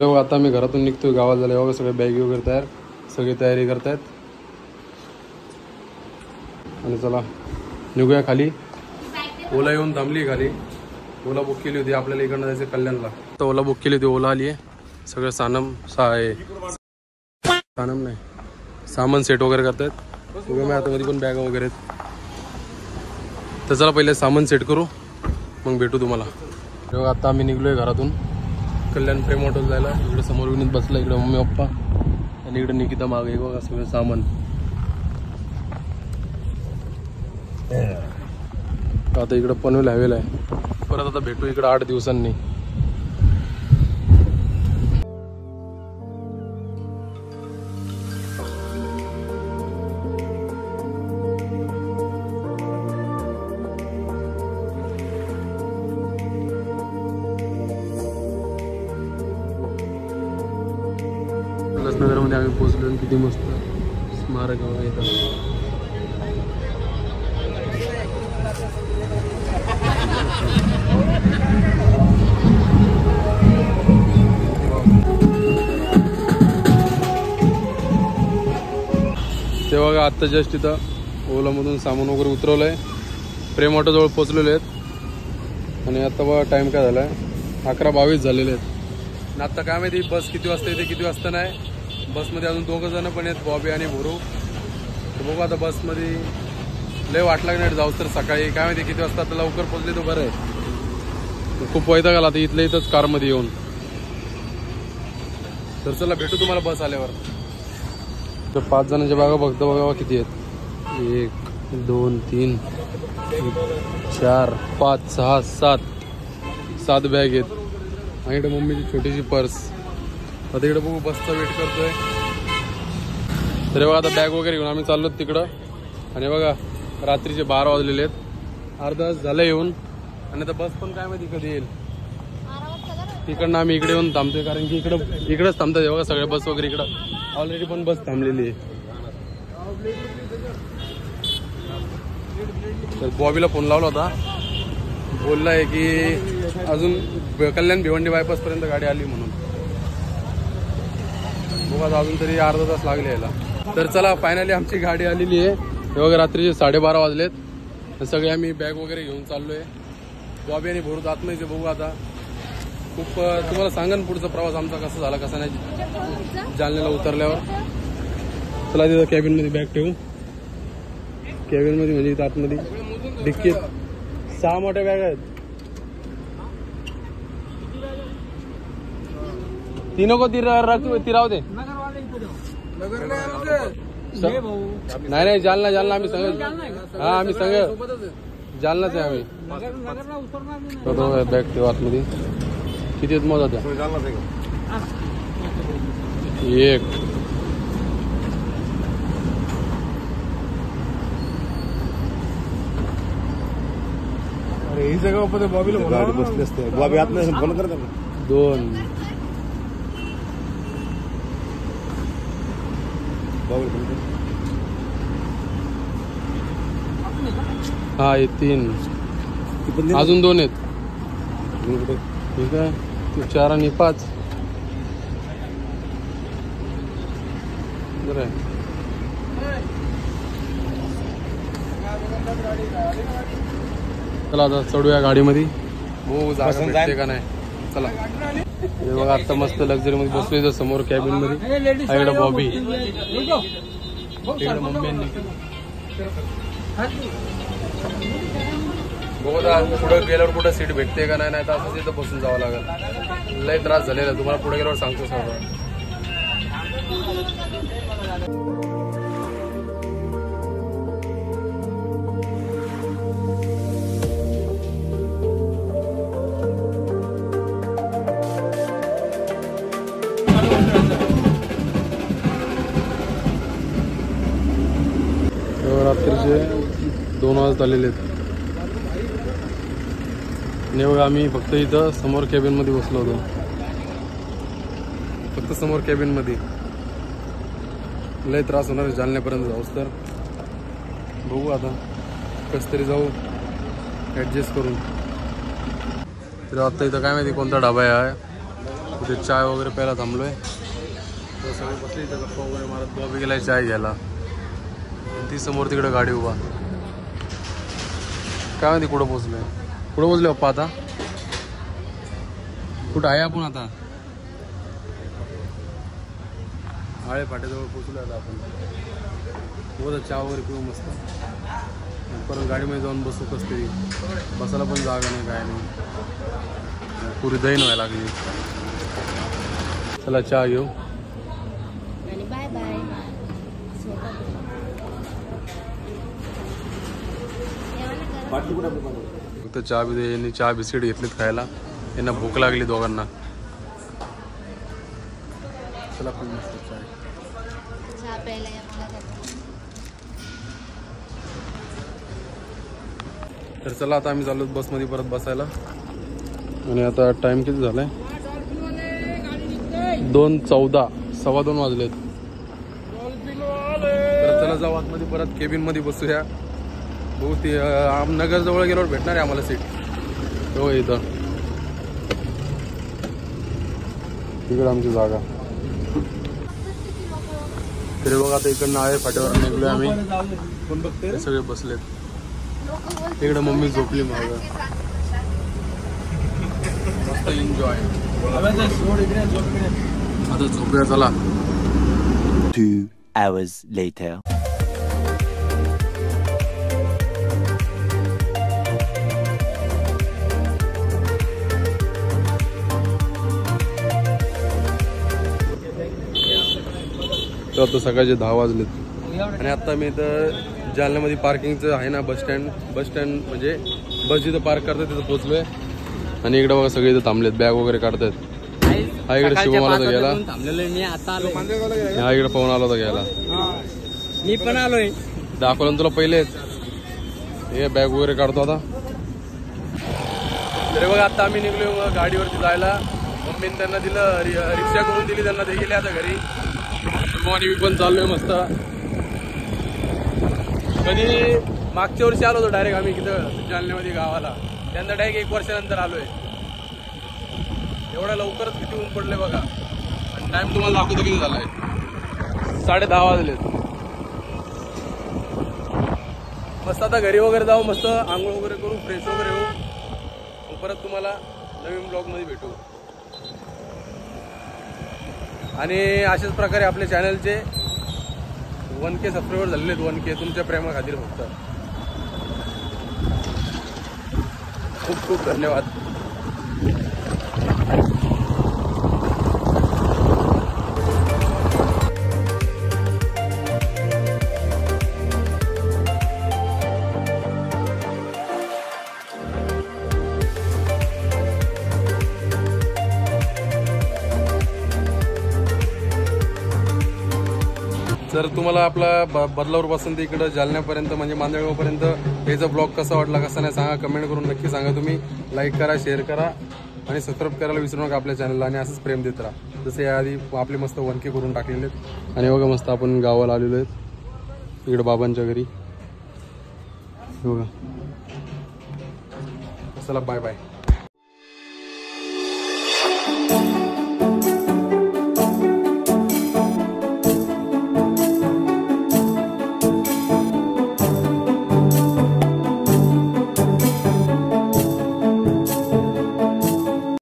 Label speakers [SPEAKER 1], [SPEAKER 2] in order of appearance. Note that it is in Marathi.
[SPEAKER 1] तेव्हा आता मी घरातून निघतोय, गावात झालं एवढं सगळे बॅग वगैरे तयार, सगळी तयारी करतायत आणि चला निघूया खाली. ओला येऊन थांबली खाली. ओला बुक केली होती, आपल्याला इकडनं जायचं कल्याणला. तर ओला बुक केली होती, ओला आली आहे. सगळं सामान सेट वगैरे करतायत. उभे मी आता कधी पण बॅग वगैरे आहेत. तर चला पहिले सामान सेट करू, मग भेटू तुम्हाला. तेव्हा आता आम्ही निघलोय घरातून कल्याण प्रेम हॉटेल जायला. इकडे समोर विनीत बसला, इकडे मम्मी पप्पा आणि इकडे निकिता मागे. बघा सगळं सामान. आता इकडं पनवेल हायवेला आहे. परत आता भेटू इकडं 8 दिवसांनी. उल्हासनगरमध्ये आम्ही पोहोचलो. किती मस्त स्मारक आहे इथं. तेव्हा का आत्ता जस्ट इथं ओलामधून सामान वगैरे उतरवलंय. प्रेम हॉटेलजवळ पोचलेले आहेत आणि आता बघा टाइम काय झाला आहे, 11:22 झालेले आहेत. आणि आत्ता काय माहिती बस किती वाजता येते किती वाजता नाही. बसमध्ये अजून 2 जण पण आहेत, बॉबी आणि भोरू. तर बघू आता बसमध्ये लय वाट लागणार जाऊ तर सकाळी. काय माहिती किती वाजता. आता लवकर पोचले तर बरं आहे. खूप वैताग आला आता इथल्या इथंच कारमध्ये येऊन. तर चला भेटू तुम्हाला बस आल्यावर. तर 5 जणांच्या बॅगा बघा किती आहेत. 1 2 3 4 5 6 7 बॅग आहेत. आणि इकडे मम्मीची छोटीशी पर्स. आता इकडे बघू बसचा वेट करतोय. तर बघा आता बॅग वगैरे घेऊन आम्ही चाललो तिकडं. आणि बघा रात्रीचे 12 वाजलेले आहेत. अर्धा तास झालं येऊन. आणि आता बस पण काय माहिती कधी येईल. तिकडनं आम्ही इकडे येऊन थांबतोय, कारण की इकडंच थांबतात बघा सगळ्या बस वगैरे. इकडं ऑलरेडी पण बस थांबलेली आहे. तर बॉबीला फोन लावला होता, बोललाय की अजून कल्याण भिवंडी बायपास पर्यंत गाडी आली म्हणून. बघा अजून तरी अर्धा तास लागले यायला. तर चला फायनली आमची गाडी आलेली आहे. बघा रात्रीचे 12:30 वाजलेत. सगळे आम्ही बॅग वगैरे घेऊन चाललोय. बॉबी आणि भोरू जात नाही ते बघू आता. खूप तुम्हाला सांगन पुढचा प्रवास आमचा कसा झाला कसा नाही जालन्याला उतरल्यावर. चला तिथं कॅबिनमध्ये बॅग ठेवू. कॅबिनमध्ये म्हणजे इथं आतमध्ये डिक्कीत 6 मोठ्या बॅग आहेत. तीनों को तिराव दे. नाही जालना आम्ही संग. हा आम्ही संग जालनाच आहे आम्ही. बॅग ठेवू आतमध्ये. किती आहेत मोजा त्या. 1
[SPEAKER 2] ही जगह ऊपर बॉबी लोग गाड़ी बसले असते. बॉबी आत में फोन कर दे.
[SPEAKER 1] 2 हा हे 3 अजून 2 आहेत. ठीक आहे 4 आणि 5 बरं आहे. चला आता चढूया गाडीमध्ये. हो जागा भेटते का नाही. चला हे बघा आता मस्त लक्झरी मध्ये बसलोय समोर कॅबिन मध्ये. इकडे बॉबी, इकडे मम्मी. बघा पुढे गेल्यावर कुठं सीट भेटते का नाही, तर असंच इथं बसून जावं लागेल. लय त्रास झालेला तुम्हाला पुढे गेल्यावर सांगतो सगळं. रात्रीचे 2 वाजता आलेले आहेत. आणि बघा आम्ही फक्त इथं समोर कॅबिन मध्ये बसलो होतो. फक्त समोर कॅबिन मध्ये. लय त्रास होणार जालन्यापर्यंत जाऊस तर. बघू आता कस तरी जाऊ ऍडजस्ट करून. तर आता इथं काय माहिती कोणता ढाबा आहे. इथे चाय वगैरे प्यायला थांबलोय. तर सगळे बसले इथं गप्पा वगैरे मारत. बॉबी गेलाय चाय घ्यायला. ती समोर तिकडे गाडी उभा. काय माहिती कुठं पोहोचलोय. कुठं पोहोचले पप्पा आता? कुठं आहे आपण आता? आळे फाट्याजवळ पोहोचलो आता आपण. बघा चहा वगैरे पिऊ मस्त. परत गाडीमध्ये जाऊन बसू कसतरी. बसायला पण जागा नाही काय नाही. पुरी दैन व्हायला लागली. चला चहा घेऊ.
[SPEAKER 3] Bye bye.
[SPEAKER 1] फक्त चहा बी यांनी चहा बिस्किट घेतलीत खायला. यांना भूक लागली दोघांना. चला पण मस्त चाय.
[SPEAKER 3] चहा प्यायला या मला.
[SPEAKER 1] तर चला आता आम्ही चाललो बसमध्ये परत बसायला. आणि आता टाइम किती झालाय? 2:14. 2:15 वाजलेत. तर चला जाऊ आतमध्ये परत केबिन मध्ये बसूया. हो ते नगर जवळ गेल्यावर भेटणार आहे आम्हाला सीट. हो इथं तिकडे आमची जागा. तरी बघा आता इकडनं आहे फाट्यावर निघलोय आम्ही. सगळे बसलेत. इकडे मम्मी झोपली मागं. मस्त एन्जॉय. आता झोपूया चला.
[SPEAKER 4] 2 hours later.
[SPEAKER 1] तर आता सकाळचे 10 वाजलेत. आणि आता मी इथं जालन्यामध्ये पार्किंगचं आहे ना बस स्टँड म्हणजे बस जिथं पार्क करतात तिथं पोहोचलोय. आणि इकडे बघा सगळे इथं थांबलेत. बॅग वगैरे काढतात. हा इकडे शिवम आला होता घ्यायला. हा इकडे पवन आला होता घ्यायला.
[SPEAKER 5] मी पण आलोय.
[SPEAKER 1] दाखवलं तुला पहिलेच. हे बॅग वगैरे काढतो आता. तरी बघा आता आम्ही निघलोय गाडीवरती जायला. मम्मीने त्यांना दिलं रिक्षा करून दिली त्यांना. ते गेले आता घरी. आणि मी पण चाललोय मस्त. कधी मागच्या वर्षी आलो होतो डायरेक्ट आम्ही तिथं जालन्यामध्ये गावाला. त्यांना डायरेक्ट 1 वर्षानंतर आलोय. एवढ्या लवकरच किती ऊन पडले बघा. आणि टाइम तुम्हाला दाखवतो किती झालाय. 10:30 वाजलेत. मस्त आता घरी वगैरे जाऊ. मस्त आंघोळ वगैरे करू. फ्रेश वगैरे होऊ. परत तुम्हाला नवीन ब्लॉगमध्ये भेटू. आणि अशाच प्रकारे आपल्या चॅनलचे 1K सबस्क्रायबर झालेले आहेत. 1K तुमच्या प्रेमाखातीर फक्त. खूप खूप धन्यवाद. जर तुम्हाला आपला बदलापूर पासून ते इकडं जालन्यापर्यंत म्हणजे मांजळगावपर्यंत याचा ब्लॉग कसा वाटला कसा नाही सांगा. कमेंट करून नक्की सांगा. तुम्ही लाईक करा, शेअर करा आणि सबस्क्राईब करायला विसरू नका आपल्या चॅनलला. आणि असंच प्रेम देत राहा. जसे याआधी आपले मस्त 1K करून टाकलेले आहेत. आणि बघा मस्त आपण गावाला आलेलो आहेत. इकडं बाबांच्या घरी बघा. चला बाय बाय.